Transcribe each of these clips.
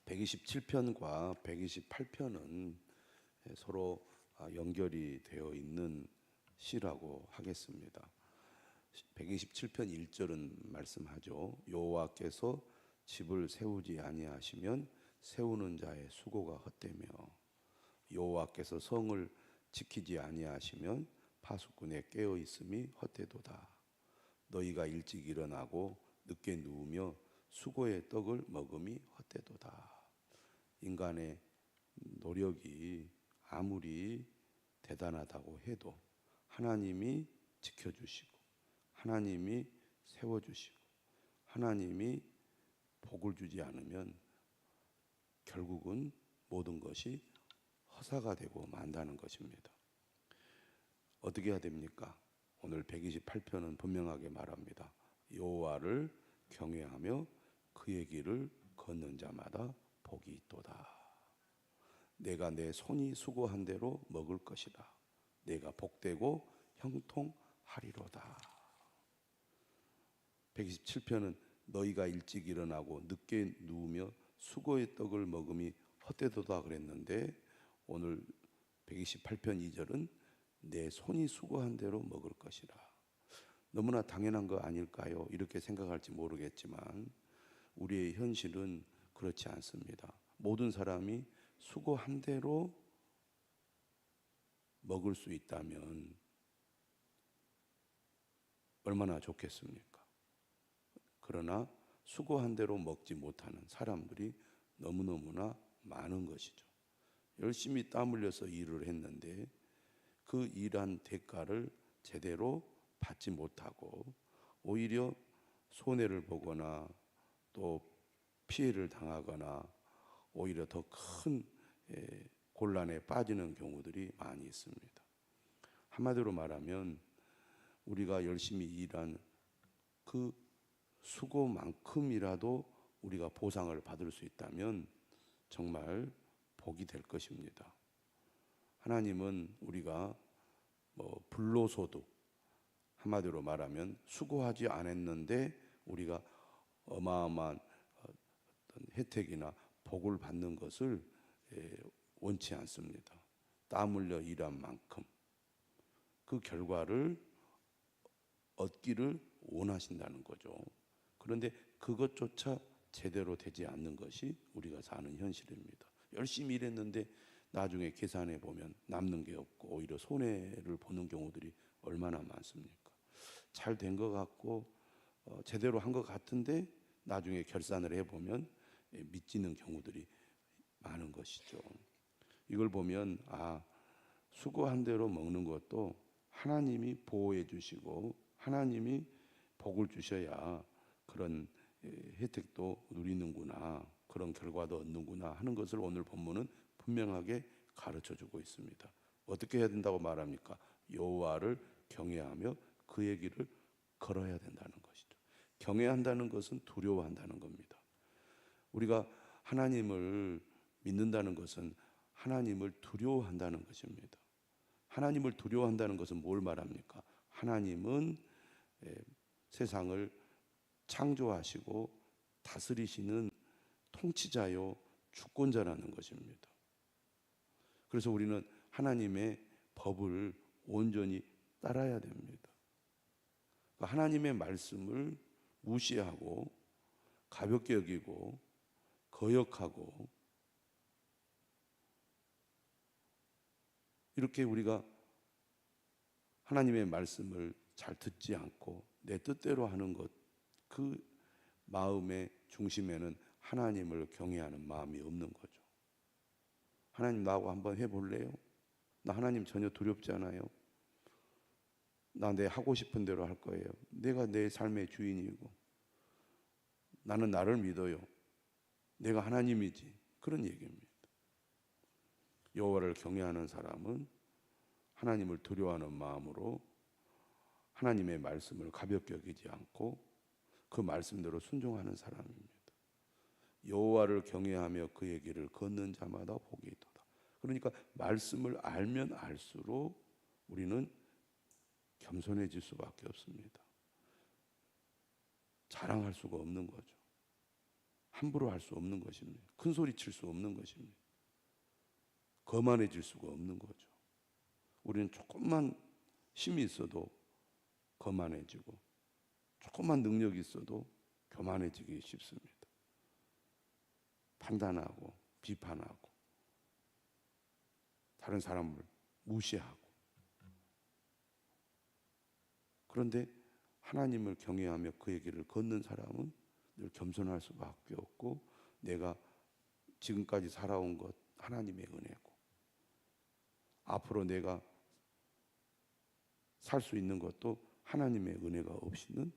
127편과 128편은 서로 연결이 되어 있는 시라고 하겠습니다. 127편 1절은 말씀하죠. 여호와께서 집을 세우지 아니하시면 세우는 자의 수고가 헛되며 여호와께서 성을 지키지 아니하시면 파수꾼의 깨어 있음이 헛되도다. 너희가 일찍 일어나고 늦게 누우며 수고의 떡을 먹음이 헛되도다. 인간의 노력이 아무리 대단하다고 해도 하나님이 지켜주시고 하나님이 세워주시고 하나님이 복을 주지 않으면 결국은 모든 것이 허사가 되고 만다는 것입니다. 어떻게 해야 됩니까? 오늘 128편은 분명하게 말합니다. 여호와를 경외하며 그의 길을 걷는 자마다 복이 있도다. 내가 내 손이 수고한 대로 먹을 것이다. 내가 복되고 형통하리로다. 127편은 너희가 일찍 일어나고 늦게 누우며 수고의 떡을 먹음이 헛되도다 그랬는데 오늘 128편 2절은 내 손이 수고한 대로 먹을 것이라. 너무나 당연한 거 아닐까요? 이렇게 생각할지 모르겠지만 우리의 현실은 그렇지 않습니다. 모든 사람이 수고한 대로 먹을 수 있다면 얼마나 좋겠습니까? 그러나 수고한 대로 먹지 못하는 사람들이 너무너무나 많은 것이죠. 열심히 땀 흘려서 일을 했는데 그 일한 대가를 제대로 받지 못하고 오히려 손해를 보거나 또 피해를 당하거나 오히려 더 큰 곤란에 빠지는 경우들이 많이 있습니다. 한마디로 말하면 우리가 열심히 일한 그 수고만큼이라도 우리가 보상을 받을 수 있다면 정말 복이 될 것입니다. 하나님은 우리가 불로소득, 한마디로 말하면 수고하지 않았는데 우리가 어마어마한 어떤 혜택이나 복을 받는 것을 원치 않습니다. 땀 흘려 일한 만큼 그 결과를 얻기를 원하신다는 거죠. 그런데 그것조차 제대로 되지 않는 것이 우리가 사는 현실입니다. 열심히 일했는데 나중에 계산해 보면 남는 게 없고 오히려 손해를 보는 경우들이 얼마나 많습니까? 잘 된 것 같고 제대로 한 것 같은데 나중에 결산을 해보면 미치는 경우들이 많은 것이죠. 이걸 보면 수고한 대로 먹는 것도 하나님이 보호해 주시고 하나님이 복을 주셔야 그런 혜택도 누리는구나, 그런 결과도 얻는구나 하는 것을 오늘 본문은 분명하게 가르쳐주고 있습니다. 어떻게 해야 된다고 말합니까? 여호와를 경외하며 그의 길을 걸어야 된다는 것이죠. 경외한다는 것은 두려워한다는 겁니다. 우리가 하나님을 믿는다는 것은 하나님을 두려워한다는 것입니다. 하나님을 두려워한다는 것은 뭘 말합니까? 하나님은 세상을 창조하시고 다스리시는 통치자요 주권자라는 것입니다. 그래서 우리는 하나님의 법을 온전히 따라야 됩니다. 하나님의 말씀을 무시하고 가볍게 여기고 거역하고 이렇게 우리가 하나님의 말씀을 잘 듣지 않고 내 뜻대로 하는 것, 그 마음의 중심에는 하나님을 경외하는 마음이 없는 거죠. 하나님 나하고 한번 해볼래요? 나 하나님 전혀 두렵지 않아요. 나 내 하고 싶은 대로 할 거예요. 내가 내 삶의 주인이고 나는 나를 믿어요. 내가 하나님이지. 그런 얘기입니다. 여호와를 경외하는 사람은 하나님을 두려워하는 마음으로 하나님의 말씀을 가볍게 여기지 않고 그 말씀대로 순종하는 사람입니다. 여호와를 경외하며 그의 길을 걷는 자마다 복이 있도다. 그러니까 말씀을 알면 알수록 우리는 겸손해질 수밖에 없습니다. 자랑할 수가 없는 거죠. 함부로 할 수 없는 것입니다. 큰 소리 칠 수 없는 것입니다. 거만해질 수가 없는 거죠. 우리는 조금만 힘이 있어도 거만해지고 조금만 능력이 있어도 교만해지기 쉽습니다. 판단하고 비판하고 다른 사람을 무시하고. 그런데 하나님을 경외하며 그의 길을 걷는 사람은 늘 겸손할 수밖에 없고, 내가 지금까지 살아온 것 하나님의 은혜고, 앞으로 내가 살 수 있는 것도 하나님의 은혜가 없이는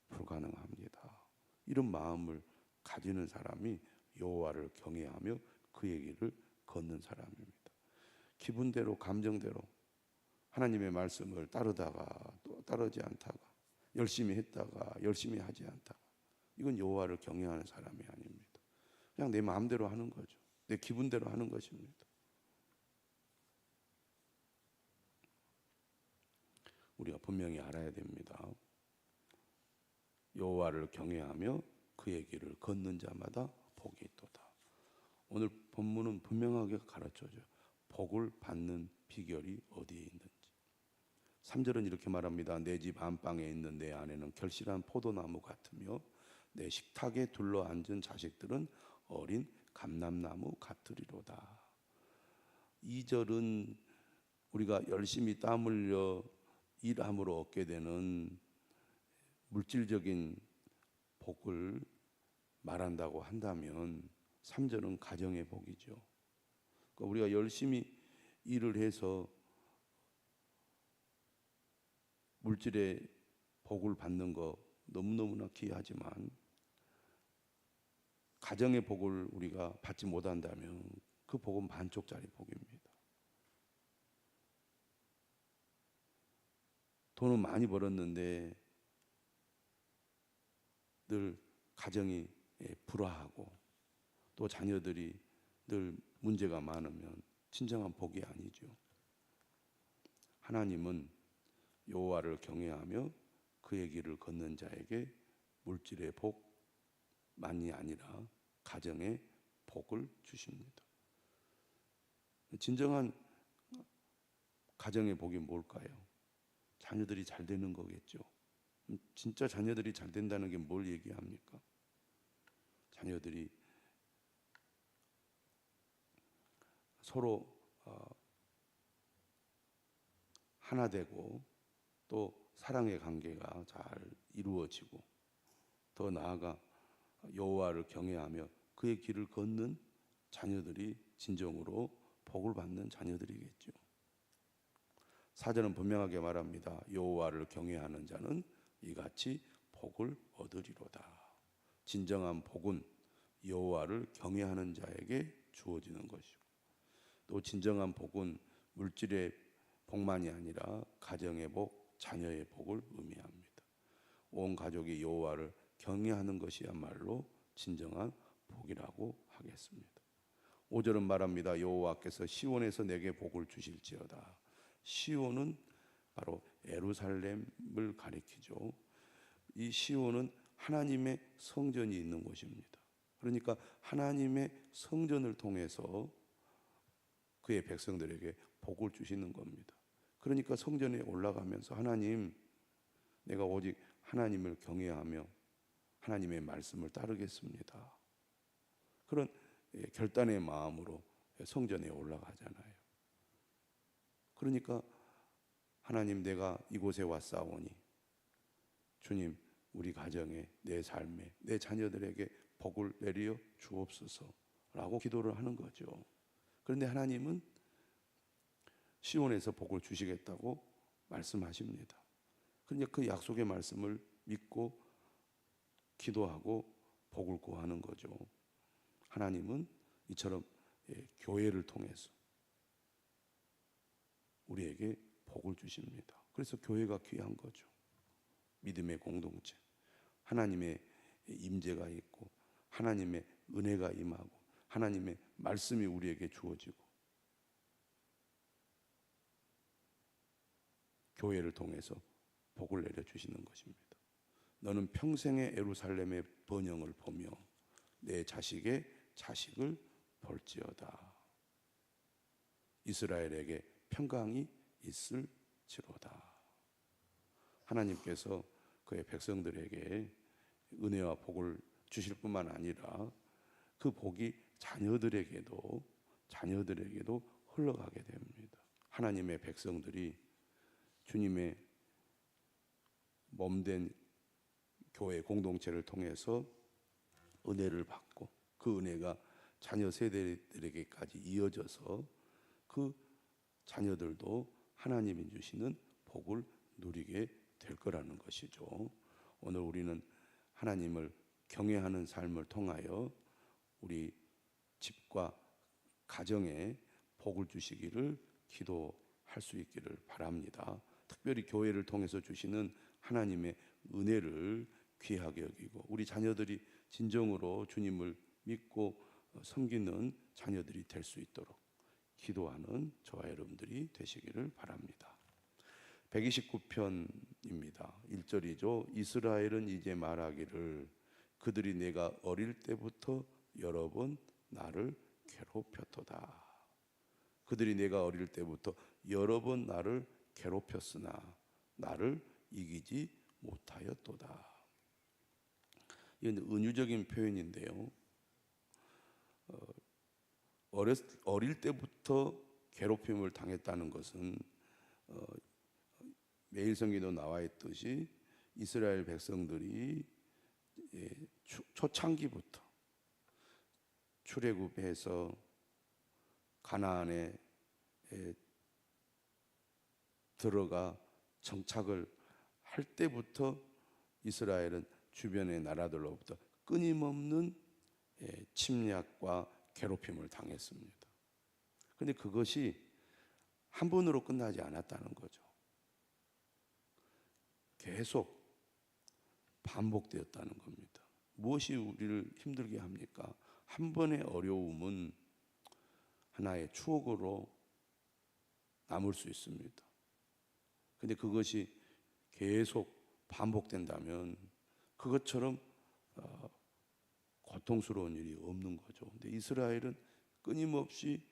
불가능합니다. 이런 마음을 가지는 사람이 여호와를 경외하며 그의 길을 걷는 사람입니다. 기분대로 감정대로 하나님의 말씀을 따르다가 또 따르지 않다가, 열심히 했다가 열심히 하지 않다가, 이건 여호와를 경외하는 사람이 아닙니다. 그냥 내 마음대로 하는 거죠. 내 기분대로 하는 것입니다. 우리가 분명히 알아야 됩니다. 여호와를 경외하며 그의 길을 걷는 자마다 복이 있도다. 오늘 본문은 분명하게 가르쳐줘요. 복을 받는 비결이 어디에 있는지. 3절은 이렇게 말합니다. 내 집 안방에 있는 내 아내는 결실한 포도나무 같으며 내 식탁에 둘러앉은 자식들은 어린 감람나무 같으리로다. 2절은 우리가 열심히 땀 흘려 일함으로 얻게 되는 물질적인 복을 말한다고 한다면, 3절은 가정의 복이죠. 그러니까 우리가 열심히 일을 해서 물질의 복을 받는 거 너무너무나 귀하지만, 가정의 복을 우리가 받지 못한다면 그 복은 반쪽짜리 복입니다. 돈은 많이 벌었는데 늘 가정이 불화하고 또 자녀들이 늘 문제가 많으면 진정한 복이 아니죠. 하나님은 여호와를 경외하며 그의 길을 걷는 자에게 물질의 복만이 아니라 가정의 복을 주십니다. 진정한 가정의 복이 뭘까요? 자녀들이 잘 되는 거겠죠. 진짜 자녀들이 잘 된다는 게 뭘 얘기합니까? 자녀들이 서로 하나 되고 또 사랑의 관계가 잘 이루어지고, 더 나아가 여호와를 경외하며 그의 길을 걷는 자녀들이 진정으로 복을 받는 자녀들이겠죠. 4절은 분명하게 말합니다. 여호와를 경외하는 자는 이같이 복을 얻으리로다. 진정한 복은 여호와를 경외하는 자에게 주어지는 것이고, 또 진정한 복은 물질의 복만이 아니라 가정의 복, 자녀의 복을 의미합니다. 온 가족이 여호와를 경외하는 것이야말로 진정한 복이라고 하겠습니다. 5절은 말합니다. 여호와께서 시온에서 내게 복을 주실지어다. 시온은 바로 예루살렘을 가리키죠. 이 시온은 하나님의 성전이 있는 곳입니다. 그러니까 하나님의 성전을 통해서 그의 백성들에게 복을 주시는 겁니다. 그러니까 성전에 올라가면서 하나님, 내가 오직 하나님을 경외하며 하나님의 말씀을 따르겠습니다. 그런 결단의 마음으로 성전에 올라가잖아요. 그러니까 하나님, 내가 이곳에 왔사오니 주님, 우리 가정에, 내 삶에, 내 자녀들에게 복을 내려 주옵소서라고 기도를 하는 거죠. 그런데 하나님은 시온에서 복을 주시겠다고 말씀하십니다. 그러니까 그 약속의 말씀을 믿고 기도하고 복을 구하는 거죠. 하나님은 이처럼 교회를 통해서 우리에게 복을 주십니다. 그래서 교회가 귀한 거죠. 믿음의 공동체, 하나님의 임재가 있고 하나님의 은혜가 임하고 하나님의 말씀이 우리에게 주어지고, 교회를 통해서 복을 내려주시는 것입니다. 너는 평생의 예루살렘의 번영을 보며 내 자식의 자식을 볼지어다. 이스라엘에게 평강이 있을지로다. 하나님께서 그의 백성들에게 은혜와 복을 주실 뿐만 아니라 그 복이 자녀들에게도 흘러가게 됩니다. 하나님의 백성들이 주님의 몸된 교회 공동체를 통해서 은혜를 받고 그 은혜가 자녀 세대들에게까지 이어져서 그 자녀들도 하나님이 주시는 복을 누리게 될 거라는 것이죠. 오늘 우리는 하나님을 경외하는 삶을 통하여 우리 집과 가정에 복을 주시기를 기도할 수 있기를 바랍니다. 특별히 교회를 통해서 주시는 하나님의 은혜를 귀하게 여기고 우리 자녀들이 진정으로 주님을 믿고 섬기는 자녀들이 될 수 있도록 기도하는 저와 여러분들이 되시기를 바랍니다. 129편입니다. 1절이죠. 이스라엘은 이제 말하기를 그들이 내가 어릴 때부터 여러 번 나를 괴롭혔도다. 그들이 내가 어릴 때부터 여러 번 나를 괴롭혔으나 나를 이기지 못하였도다. 이건 은유적인 표현인데요. 어릴 때부터 괴롭힘을 당했다는 것은 매일성경에도 나와 있듯이 이스라엘 백성들이 초창기부터 출애굽해서 가나안에 들어가 정착을 할 때부터 이스라엘은 주변의 나라들로부터 끊임없는 침략과 괴롭힘을 당했습니다. 그런데 그것이 한 번으로 끝나지 않았다는 거죠. 계속 반복되었다는 겁니다. 무엇이 우리를 힘들게 합니까? 한 번의 어려움은 하나의 추억으로 남을 수 있습니다. 근데 그것이 계속 반복된다면 그것처럼 고통스러운 일이 없는 거죠. 근데 이스라엘은 끊임없이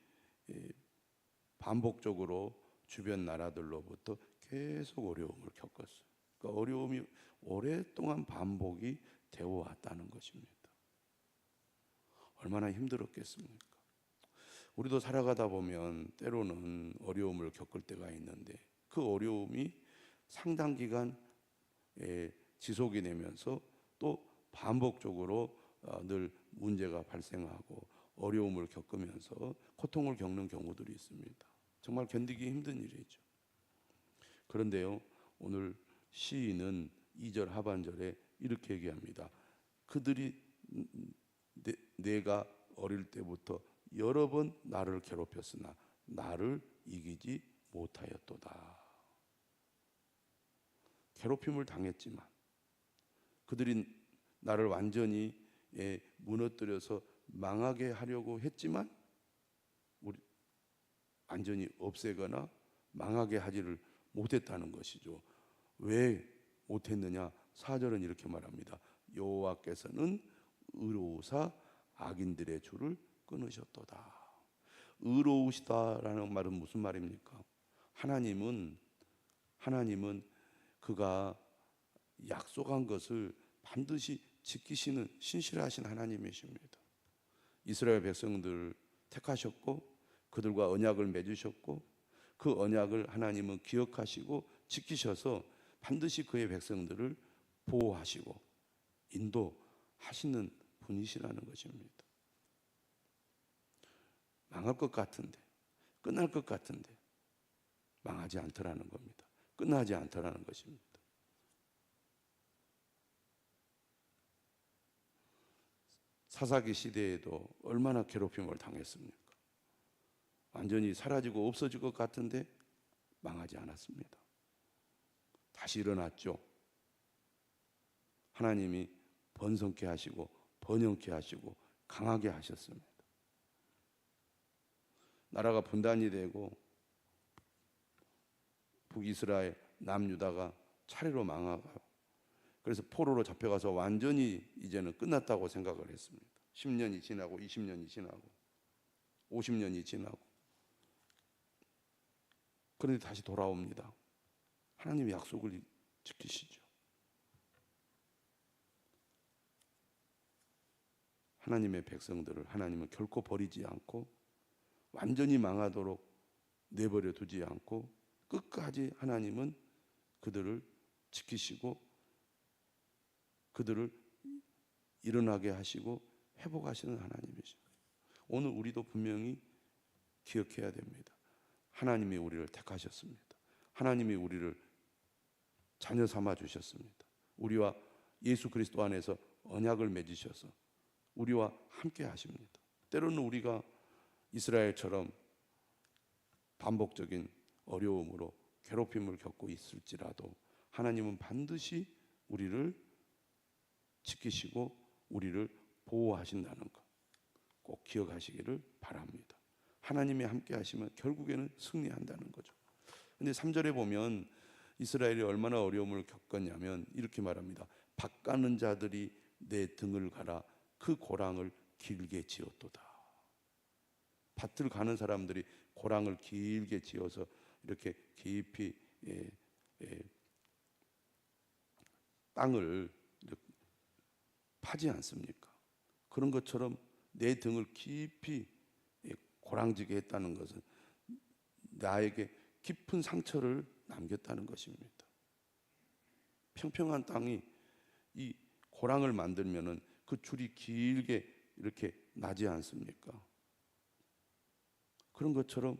반복적으로 주변 나라들로부터 계속 어려움을 겪었어요. 그러니까 어려움이 오랫동안 반복이 되어 왔다는 것입니다. 얼마나 힘들었겠습니까? 우리도 살아가다 보면 때로는 어려움을 겪을 때가 있는데 그 어려움이 상당 기간 지속이 되면서 또 반복적으로 늘 문제가 발생하고 어려움을 겪으면서 고통을 겪는 경우들이 있습니다. 정말 견디기 힘든 일이죠. 그런데요, 오늘 시인은 2절 하반절에 이렇게 얘기합니다. 그들이 내가 어릴 때부터 여러 번 나를 괴롭혔으나 나를 이기지 못하였도다. 괴롭힘을 당했지만 그들이 나를 완전히 무너뜨려서 망하게 하려고 했지만 우리 완전히 없애거나 망하게 하지를 못했다는 것이죠. 왜 못했느냐? 4절은 이렇게 말합니다. 여호와께서는 의로우사 악인들의 줄을 끊으셨도다. 의로우시다라는 말은 무슨 말입니까? 하나님은 그가 약속한 것을 반드시 지키시는 신실하신 하나님이십니다. 이스라엘 백성들 택하셨고 그들과 언약을 맺으셨고 그 언약을 하나님은 기억하시고 지키셔서 반드시 그의 백성들을 보호하시고 인도하시는 분이시라는 것입니다. 망할 것 같은데, 끝날 것 같은데 망하지 않더라는 겁니다. 끝나지 않더라는 것입니다. 사사기 시대에도 얼마나 괴롭힘을 당했습니까? 완전히 사라지고 없어질 것 같은데 망하지 않았습니다. 다시 일어났죠. 하나님이 번성케 하시고 번영케 하시고 강하게 하셨습니다. 나라가 분단이 되고 북이스라엘, 남유다가 차례로 망하고 그래서 포로로 잡혀가서 완전히 이제는 끝났다고 생각을 했습니다. 10년이 지나고 20년이 지나고 50년이 지나고 그런데 다시 돌아옵니다. 하나님의 약속을 지키시죠. 하나님의 백성들을 하나님은 결코 버리지 않고 완전히 망하도록 내버려 두지 않고 끝까지 하나님은 그들을 지키시고 그들을 일어나게 하시고 회복하시는 하나님이십니다. 오늘 우리도 분명히 기억해야 됩니다. 하나님이 우리를 택하셨습니다. 하나님이 우리를 자녀 삼아 주셨습니다. 우리와 예수 그리스도 안에서 언약을 맺으셔서 우리와 함께 하십니다. 때로는 우리가 이스라엘처럼 반복적인 어려움으로 괴롭힘을 겪고 있을지라도 하나님은 반드시 우리를 지키시고 우리를 보호하신다는 것 꼭 기억하시기를 바랍니다. 하나님이 함께 하시면 결국에는 승리한다는 거죠. 근데 3절에 보면 이스라엘이 얼마나 어려움을 겪었냐면 이렇게 말합니다. 밭 가는 자들이 내 등을 갈아 그 고랑을 길게 지었도다. 밭을 가는 사람들이 고랑을 길게 지어서 이렇게 깊이 땅을 파지 않습니까? 그런 것처럼 내 등을 깊이 고랑지게 했다는 것은 나에게 깊은 상처를 남겼다는 것입니다. 평평한 땅이 이 고랑을 만들면은 그 줄이 길게 이렇게 나지 않습니까? 그런 것처럼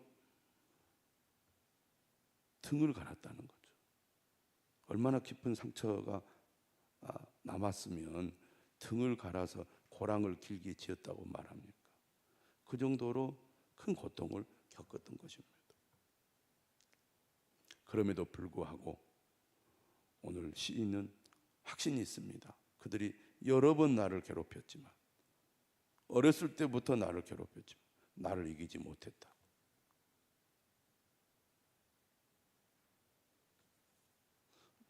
등을 갈았다는 거죠. 얼마나 깊은 상처가 남았으면 등을 갈아서 고랑을 길게 지었다고 말합니까? 그 정도로 큰 고통을 겪었던 것입니다. 그럼에도 불구하고 오늘 시인은 확신이 있습니다. 그들이 여러 번 나를 괴롭혔지만 어렸을 때부터 나를 괴롭혔지만 나를 이기지 못했다.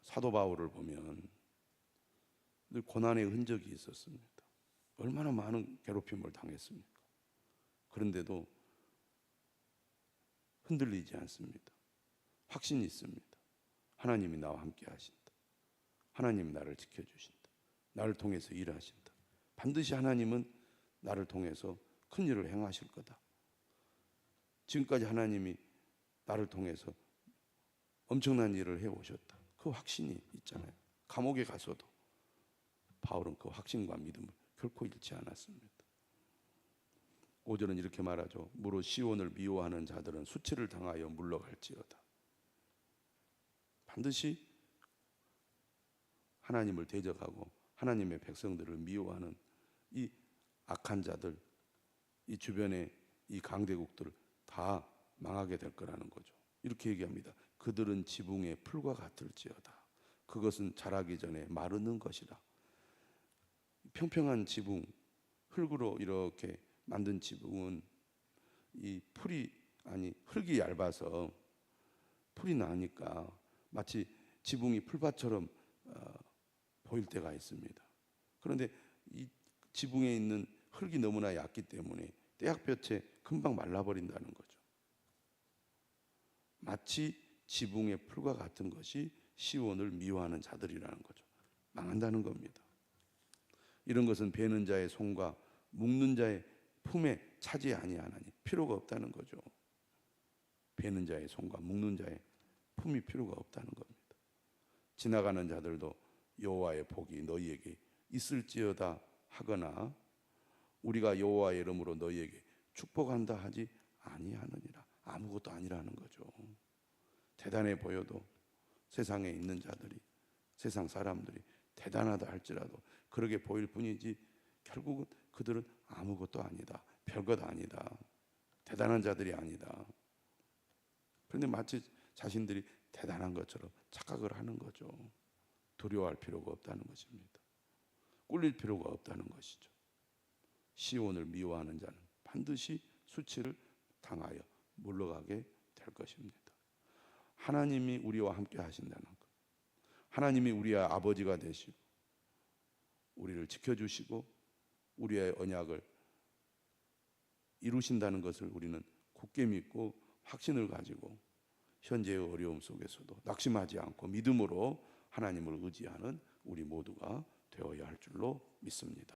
사도 바울을 보면 늘 고난의 흔적이 있었습니다. 얼마나 많은 괴롭힘을 당했습니까? 그런데도 흔들리지 않습니다. 확신이 있습니다. 하나님이 나와 함께 하신다. 하나님이 나를 지켜주신다. 나를 통해서 일하신다. 반드시 하나님은 나를 통해서 큰 일을 행하실 거다. 지금까지 하나님이 나를 통해서 엄청난 일을 해오셨다. 그 확신이 있잖아요. 감옥에 가서도 바울은 그 확신과 믿음을 결코 잃지 않았습니다. 5절은 이렇게 말하죠. 무릇 시온을 미워하는 자들은 수치를 당하여 물러갈지어다. 반드시 하나님을 대적하고 하나님의 백성들을 미워하는 이 악한 자들, 이 주변의 이 강대국들 다 망하게 될 거라는 거죠. 이렇게 얘기합니다. 그들은 지붕의 풀과 같을지어다. 그것은 자라기 전에 마르는 것이라. 평평한 지붕, 흙으로 이렇게 만든 지붕은 이 흙이 얇아서 풀이 나니까 마치 지붕이 풀밭처럼 보일 때가 있습니다. 그런데 이 지붕에 있는 흙이 너무나 얇기 때문에 떼약볕에 금방 말라버린다는 거죠. 마치 지붕의 풀과 같은 것이 시온을 미워하는 자들이라는 거죠. 망한다는 겁니다. 이런 것은 베는 자의 손과 묶는 자의 품에 차지 아니하나니 필요가 없다는 거죠. 베는 자의 손과 묶는 자의 품이 필요가 없다는 겁니다. 지나가는 자들도 여호와의 복이 너희에게 있을지어다 하거나 우리가 여호와의 이름으로 너희에게 축복한다 하지 아니하느니라. 아무것도 아니라는 거죠. 대단해 보여도 세상에 있는 자들이, 세상 사람들이 대단하다 할지라도 그렇게 보일 뿐이지 결국은 그들은 아무것도 아니다. 별것 아니다. 대단한 자들이 아니다. 그런데 마치 자신들이 대단한 것처럼 착각을 하는 거죠. 두려워할 필요가 없다는 것입니다. 꿀릴 필요가 없다는 것이죠. 시온을 미워하는 자는 반드시 수치를 당하여 물러가게 될 것입니다. 하나님이 우리와 함께 하신다는 것. 하나님이 우리의 아버지가 되시고 우리를 지켜주시고 우리의 언약을 이루신다는 것을 우리는 굳게 믿고 확신을 가지고 현재의 어려움 속에서도 낙심하지 않고 믿음으로 하나님을 의지하는 우리 모두가 되어야 할 줄로 믿습니다.